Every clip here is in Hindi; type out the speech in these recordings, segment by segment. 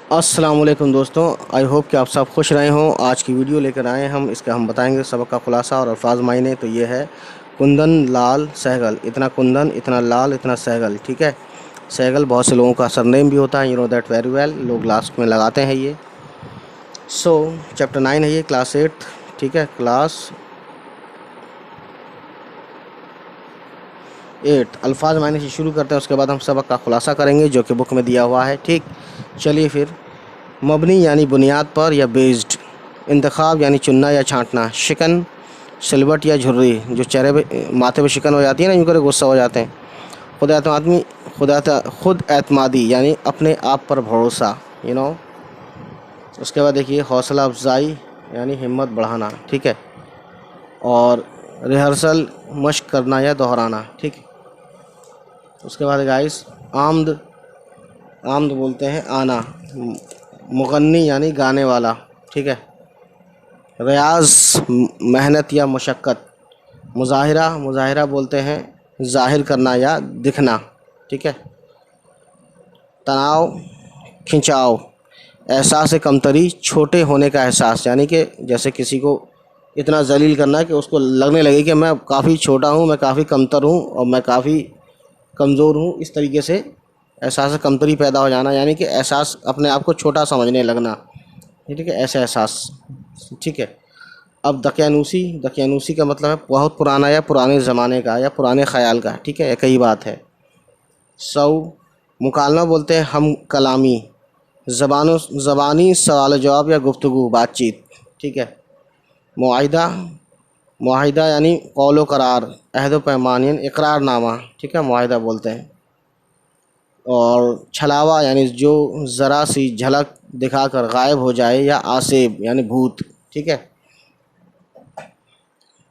अस्सलाम वालेकुम दोस्तों, आई होप कि आप सब खुश रहे हों। आज की वीडियो लेकर आए हम इसका हम बताएंगे सबक का खुलासा और अल्फाज मायने। तो ये है कुंदन लाल सहगल। इतना कुंदन, इतना लाल, इतना सहगल। ठीक है, सहगल बहुत से लोगों का सरनेम भी होता है, you know that very well. लोग लास्ट में लगाते हैं ये। सो चैप्टर 9 है ये, क्लास 8। ठीक है, क्लास 8 अल्फाज मायने से शुरू करते हैं, उसके बाद हम सबक का खुलासा करेंगे जो कि बुक में दिया हुआ है। ठीक, चलिए फिर। मबनी यानी बुनियाद पर या बेस्ड। इंतखाब यानी चुनना या छांटना। शिकन, सिलवट या झुर्री, जो चेहरे पे माथे पे शिकन हो जाती है ना, यूँ करे गुस्सा हो जाते हैं। खुद एतमादी यानी अपने आप पर भरोसा, यू नो। उसके बाद देखिए हौसला अफजाई यानी हिम्मत बढ़ाना। ठीक है, और रिहर्सल मश्क करना या दोहराना। ठीक है, उसके बाद गाइस आमद, आमद बोलते हैं आना। मुगन्नी यानी गाने वाला। ठीक है, रियाज मेहनत या मशक्क़त। मुज़ाहिरा, मुज़ाहिरा बोलते हैं ज़ाहिर करना या दिखना। ठीक है, तनाव, खिंचाव। एहसास कमतरी, छोटे होने का एहसास, यानी कि जैसे किसी को इतना जलील करना कि उसको लगने लगे कि मैं काफ़ी छोटा हूँ, मैं काफ़ी कमतर हूँ और मैं काफ़ी कमज़ोर हूँ। इस तरीके से एहसास कमतरी पैदा हो जाना, यानी कि एहसास अपने आप को छोटा समझने लगना। ठीक है, ऐसे एहसास। ठीक है, अब दकियानूसी, दकियानूसी का मतलब है बहुत पुराना या पुराने ज़माने का या पुराने ख़याल का। ठीक है, एक ही बात है। सौ, मुकालमा बोलते हैं हम कलामी, ज़बानी सवाल जवाब या गुफ्तगू, बातचीत। ठीक है, मुआहिदा, मुआहिदा यानी कौलो करार, अहद व पैमान यानी इकरारनामा। ठीक है, मुआहिदा बोलते हैं। और छलावा यानी जो ज़रा सी झलक दिखाकर गायब हो जाए या आसेब यानी भूत। ठीक है,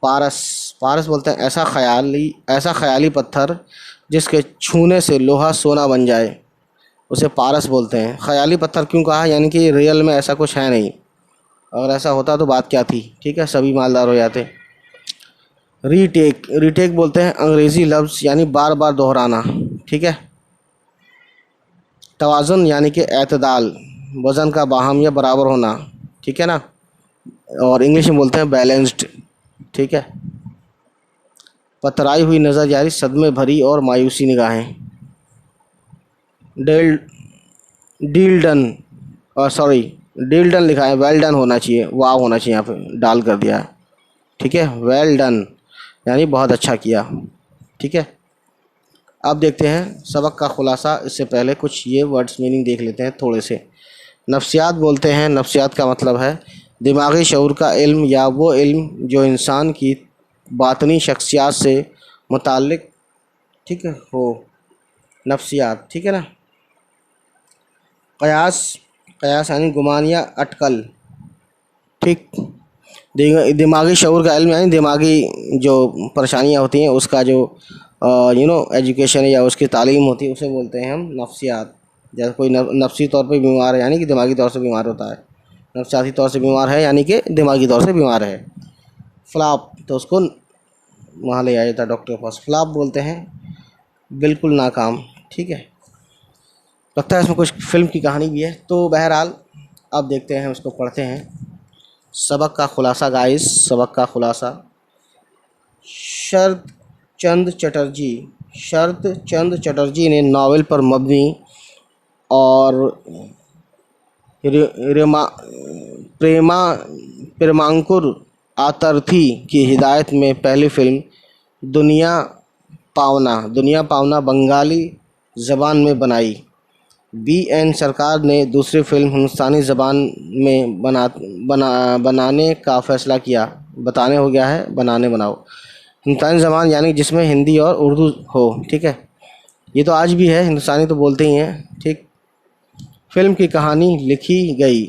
पारस, पारस बोलते हैं ऐसा ख़याली पत्थर जिसके छूने से लोहा सोना बन जाए, उसे पारस बोलते हैं। ख़याली पत्थर क्यों कहा, यानी कि रियल में ऐसा कुछ है नहीं, अगर ऐसा होता तो बात क्या थी। ठीक है, सभी मालदार हो जाते। रीटेक, रीटेक बोलते हैं अंग्रेज़ी लफ्ज़ यानी बार बार दोहराना। ठीक है, तवाज़ुन यानी कि एतदाल, वज़न का बाहम या बराबर होना। ठीक है ना, और इंग्लिश में बोलते हैं बैलेंस्ड। ठीक है, पतराई हुई नज़र यानी सदमे भरी और मायूसी निगाहें। डेल डील डन, और सॉरी डील डन लिखा है, वेल डन होना चाहिए, वाव होना चाहिए, यहाँ पे डाल कर दिया है। ठीक है, वेल डन यानी बहुत अच्छा किया। ठीक है, अब देखते हैं सबक का खुलासा। इससे पहले कुछ ये वर्ड्स मीनिंग देख लेते हैं थोड़े से। नफ्सियात बोलते हैं, नफ्सियात का मतलब है दिमागी शऊर का इल्म या वो इल्म जो इंसान की बातनी शख्सियात से मुताल्लिक, ठीक है, हो, नफ्सियात। ठीक है ना। कयास, कयास यानी गुमान या अटकल। ठीक, दिमागी शऊर का इल्म यानी दिमागी जो परेशानियाँ होती हैं उसका जो एजुकेशन या उसकी तालीम होती है, उसे बोलते हैं हम नफ्सियात। जैसे कोई नफ्सी तौर पे बीमार है यानी कि दिमागी तौर से बीमार होता है, नफ्सियाती तौर से बीमार है यानी कि दिमागी तौर से बीमार है। फ्लॉप, तो उसको वहाँ ले आया जाता है डॉक्टर के पास। फ्लॉप बोलते हैं बिल्कुल नाकाम। ठीक है, लगता है इसमें कुछ फिल्म की कहानी भी है। तो बहरहाल अब देखते हैं, उसको पढ़ते हैं। सबक का खुलासा गाइस, सबक का खुलासा। शरद चंद चटर्जी, शरद चंद चटर्जी ने नावल पर मबनी और रेमा प्रेमा प्रेमांकुर आतर्थी की हिदायत में पहली फिल्म दुनिया पावना बंगाली ज़बान में बनाई। BN सरकार ने दूसरी फिल्म हिंदुस्तानी ज़बान में बनाने का फ़ैसला किया। बताने हो गया है, बनाने बनाओ। हिंदुस्तानी ज़बान यानी जिसमें हिंदी और उर्दू हो। ठीक है, ये तो आज भी है, हिंदुस्तानी तो बोलते ही हैं। ठीक, फिल्म की कहानी लिखी गई,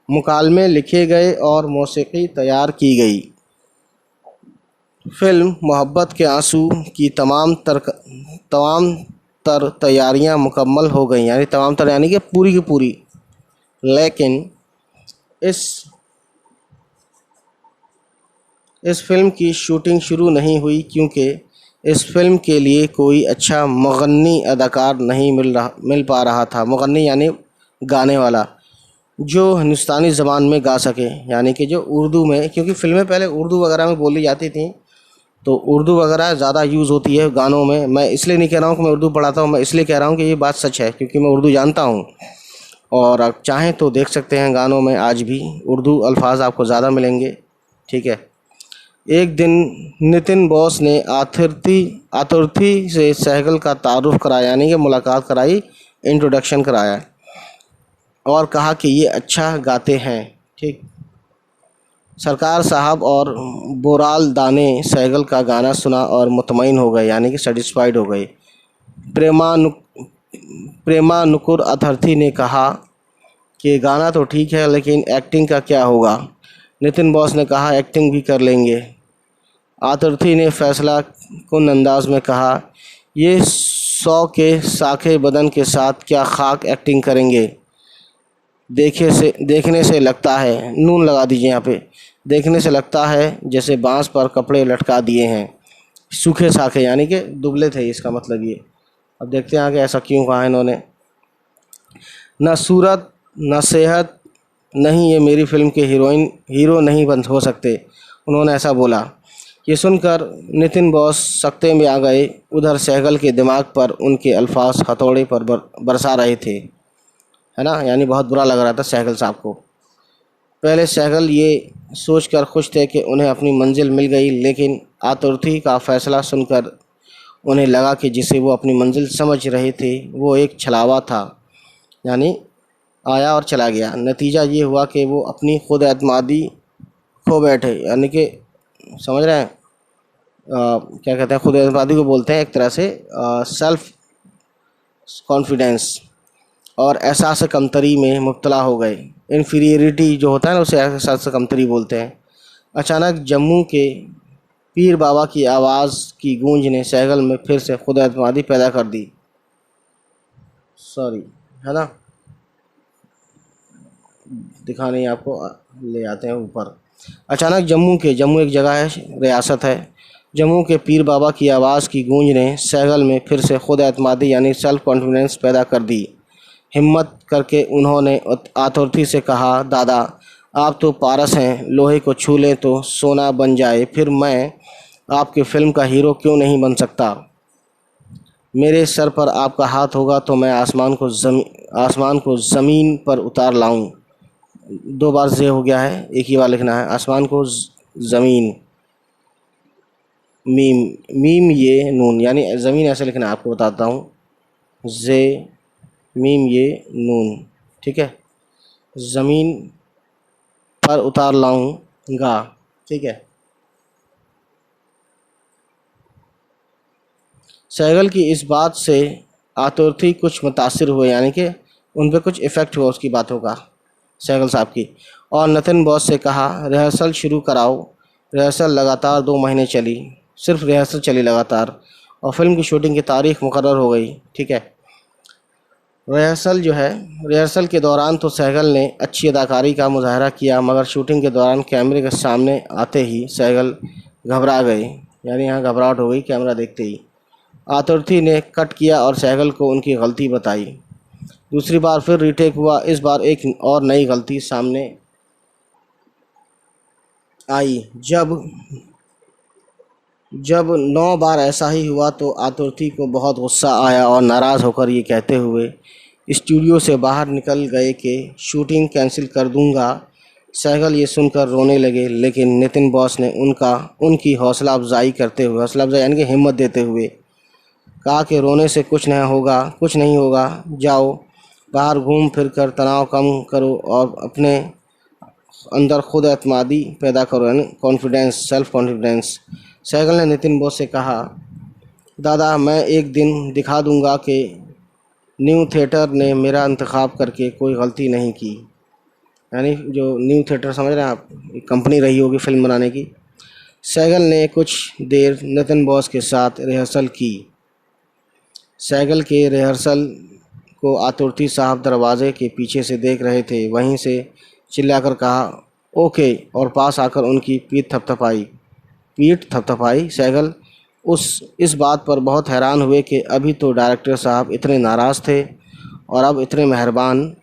मुकालमे लिखे गए और मौसीकी तैयार की गई। फिल्म मोहब्बत के आंसू की तमाम तर तैयारियां मुकम्मल हो गई, यानी तमाम तर यानी कि पूरी की पूरी। लेकिन इस इस फिल्म की शूटिंग शुरू नहीं हुई क्योंकि इस फिल्म के लिए कोई अच्छा मुग़न्नी अदाकार नहीं मिल पा रहा था। मुग़न्नी यानी गाने वाला। जो हिंदुस्तानी ज़बान में गा सके, यानी कि जो उर्दू में, क्योंकि फ़िल्में पहले उर्दू वगैरह में बोली जाती थी, तो उर्दू वगैरह ज़्यादा यूज़ होती है गानों में। मैं इसलिए नहीं कह रहा हूँ कि मैं उर्दू पढ़ाता हूँ, मैं इसलिए कह रहा हूँ कि ये बात सच है, क्योंकि मैं उर्दू जानता हूँ। और आप चाहें तो देख सकते हैं गानों में आज भी उर्दू अल्फाज आपको ज़्यादा मिलेंगे, ठीक है। एक दिन नितिन बॉस ने आतुर्थी से सहगल का तारुफ कराया, यानी कि मुलाकात कराई, इंट्रोडक्शन कराया, और कहा कि ये अच्छा गाते हैं, ठीक। सरकार साहब और बोराल दाने सहगल का गाना सुना और मुतमईन हो गए, यानी कि सेटिस्फाइड हो गए। प्रेमानु प्रेमानुकुर अथर्थी ने कहा कि गाना तो ठीक है, लेकिन एक्टिंग का क्या होगा। नितिन बॉस ने कहा एक्टिंग भी कर लेंगे। आतर्थी ने फैसला कुन अंदाज में कहा, ये 100 के साखे बदन के साथ क्या खाक एक्टिंग करेंगे। देखने से लगता है, नून लगा दीजिए यहाँ पे, देखने से लगता है जैसे बांस पर कपड़े लटका दिए हैं। सूखे साखे यानी कि दुबले थे, इसका मतलब ये। अब देखते हैं आगे ऐसा क्यों कहा इन्होंने। न सूरत न सेहत, नहीं ये मेरी फिल्म के हीरो नहीं बन हो सकते, उन्होंने ऐसा बोला। ये सुनकर नितिन बॉस सख्ते में आ गए। उधर सहगल के दिमाग पर उनके अल्फाज हथौड़े पर बरसा रहे थे, है ना, यानी बहुत बुरा लग रहा था सहगल साहब को। पहले सहगल ये सोचकर खुश थे कि उन्हें अपनी मंजिल मिल गई, लेकिन आतुर्थी का फैसला सुनकर उन्हें लगा कि जिसे वो अपनी मंजिल समझ रहे थे वो एक छलावा था, यानी आया और चला गया। नतीजा ये हुआ कि वो अपनी खुद एतमादी खो बैठे, यानी कि समझ रहे हैं क्या कहते हैं, खुद एतमादी को बोलते हैं एक तरह से, सेल्फ कॉन्फिडेंस, और एहसास कमतरी में मुब्तला हो गए। इन्फीरियरिटी जो होता है ना, उसे एहसास कमतरी बोलते हैं। अचानक जम्मू के पीर बाबा की आवाज़ की गूंज ने सहगल में फिर से खुद एतमादी पैदा कर दी। सॉरी, है ना, दिखा नहीं आपको, ले आते हैं ऊपर। अचानक जम्मू एक जगह है, रियासत है। जम्मू के पीर बाबा की आवाज़ की गूंज ने सहगल में फिर से खुद एतमादी यानी सेल्फ कॉन्फिडेंस पैदा कर दी। हिम्मत करके उन्होंने आतुर्थी से कहा, दादा आप तो पारस हैं, लोहे को छू लें तो सोना बन जाए, फिर मैं आपकी फ़िल्म का हीरो क्यों नहीं बन सकता। मेरे सर पर आपका हाथ होगा तो मैं आसमान को ज़मीन पर उतार लाऊं। 2 बार जे हो गया है, एक ही बार लिखना है, आसमान को ज़मीन, मीम ये नून, यानी ज़मीन ऐसे लिखना है, आपको बताता हूँ, जे मीम ये नून, ठीक है, ज़मीन पर उतार लाऊंगा, ठीक है। सहगल की इस बात से आतुर्थी कुछ मुतासिर हुए, यानी कि उन पर कुछ इफ़ेक्ट हुआ उसकी बातों का, सहगल साहब की, और नितिन बॉस से कहा रिहर्सल शुरू कराओ। रिहर्सल लगातार 2 महीने चली, सिर्फ रिहर्सल चली लगातार, और फिल्म की शूटिंग की तारीख मुकर्रर हो गई, ठीक है। रिहर्सल के दौरान तो सहगल ने अच्छी अदाकारी का मुजाहरा किया, मगर शूटिंग के दौरान कैमरे के सामने आते ही सहगल घबरा गए, यानी यहाँ घबराहट हो गई कैमरा देखते ही। आतुर्थी ने कट किया और सहगल को उनकी गलती बताई। दूसरी बार फिर रीटेक हुआ, इस बार एक और नई गलती सामने आई। जब 9 बार ऐसा ही हुआ तो आतुर्थी को बहुत गुस्सा आया और नाराज़ होकर ये कहते हुए स्टूडियो से बाहर निकल गए कि शूटिंग कैंसिल कर दूंगा। सहगल ये सुनकर रोने लगे, लेकिन नितिन बॉस ने उनकी हौसला अफजाई करते हुए, हौसला अफजाई यानी कि हिम्मत देते हुए कहा कि रोने से कुछ नहीं होगा, जाओ बाहर घूम फिर कर तनाव कम करो और अपने अंदर खुद एतमादी पैदा करो, यानी कॉन्फिडेंस, सेल्फ कॉन्फिडेंस। सहगल ने नितिन बॉस से कहा, दादा मैं एक दिन दिखा दूंगा कि न्यू थिएटर ने मेरा इंतखाब करके कोई गलती नहीं की, यानी जो न्यू थिएटर समझ रहे हैं आप, एक कंपनी रही होगी फिल्म बनाने की। सहगल ने कुछ देर नितिन बॉस के साथ रिहर्सल की। सहगल के रिहर्सल को आतुर्थी साहब दरवाजे के पीछे से देख रहे थे, वहीं से चिल्लाकर कहा ओके, और पास आकर उनकी पीठ थपथपाई। सहगल इस बात पर बहुत हैरान हुए कि अभी तो डायरेक्टर साहब इतने नाराज़ थे और अब इतने मेहरबान।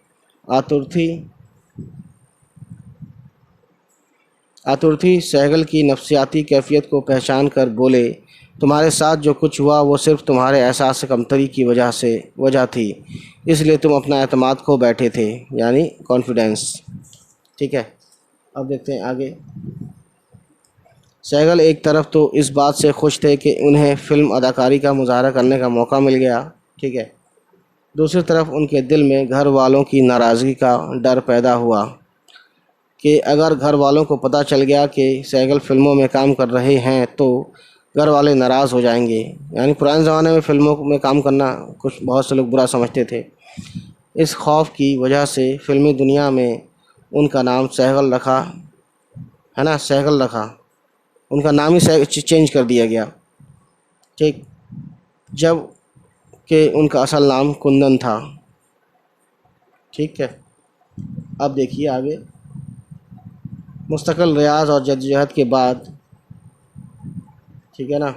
आतुर्थी आतुर्थी सहगल की नफ्सियाती कैफियत को पहचान कर बोले, तुम्हारे साथ जो कुछ हुआ वो सिर्फ तुम्हारे एहसास कमतरी की वजह थी, इसलिए तुम अपना एतमाद खो बैठे थे, यानी कॉन्फिडेंस। ठीक है, अब देखते हैं आगे। सहगल एक तरफ तो इस बात से खुश थे कि उन्हें फ़िल्म अदाकारी का मुजाहरा करने का मौका मिल गया, ठीक है, दूसरी तरफ उनके दिल में घर वालों की नाराज़गी का डर पैदा हुआ कि अगर घर वालों को पता चल गया कि सहगल फ़िल्मों में काम कर रहे हैं तो घर वाले नाराज़ हो जाएंगे। यानी पुराने ज़माने में फ़िल्मों में काम करना कुछ बहुत से लोग बुरा समझते थे। इस खौफ की वजह से फ़िल्मी दुनिया में उनका नाम सहगल रखा, है ना, सहगल रखा, उनका नाम ही चेंज कर दिया गया, ठीक, जब कि उनका असल नाम कुंदन था। ठीक है, अब देखिए आगे। मुस्तकिल रियाज और जद्दोजहद के बाद, ठीक है ना,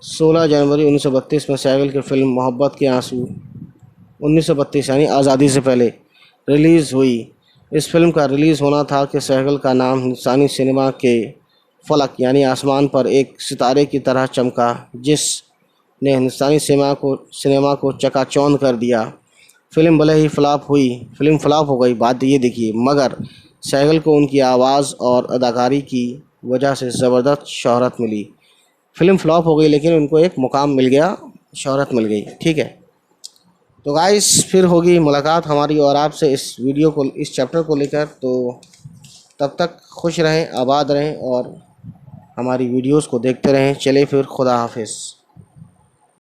16 जनवरी 1932 में सहगल की फ़िल्म मोहब्बत के आंसू 1932 यानी आज़ादी से पहले रिलीज़ हुई। इस फिल्म का रिलीज़ होना था कि सहगल का नाम हिंदुस्तानी सिनेमा के फलक यानी आसमान पर एक सितारे की तरह चमका, जिसने हिंदुस्तानी सिनेमा को चकाचौंध कर दिया। फिल्म भले ही फिल्म फ्लॉप हो गई, बात ये देखिए, मगर सहगल को उनकी आवाज़ और अदाकारी की वजह से ज़बरदस्त शोहरत मिली। फिल्म फ्लॉप हो गई लेकिन उनको एक मुकाम मिल गया, शोहरत मिल गई। ठीक है, तो गाइस फिर होगी मुलाकात हमारी और आपसे इस चैप्टर को लेकर। तो तब तक खुश रहें, आबाद रहें और हमारी वीडियोस को देखते रहें। चले फिर, खुदा हाफिज़।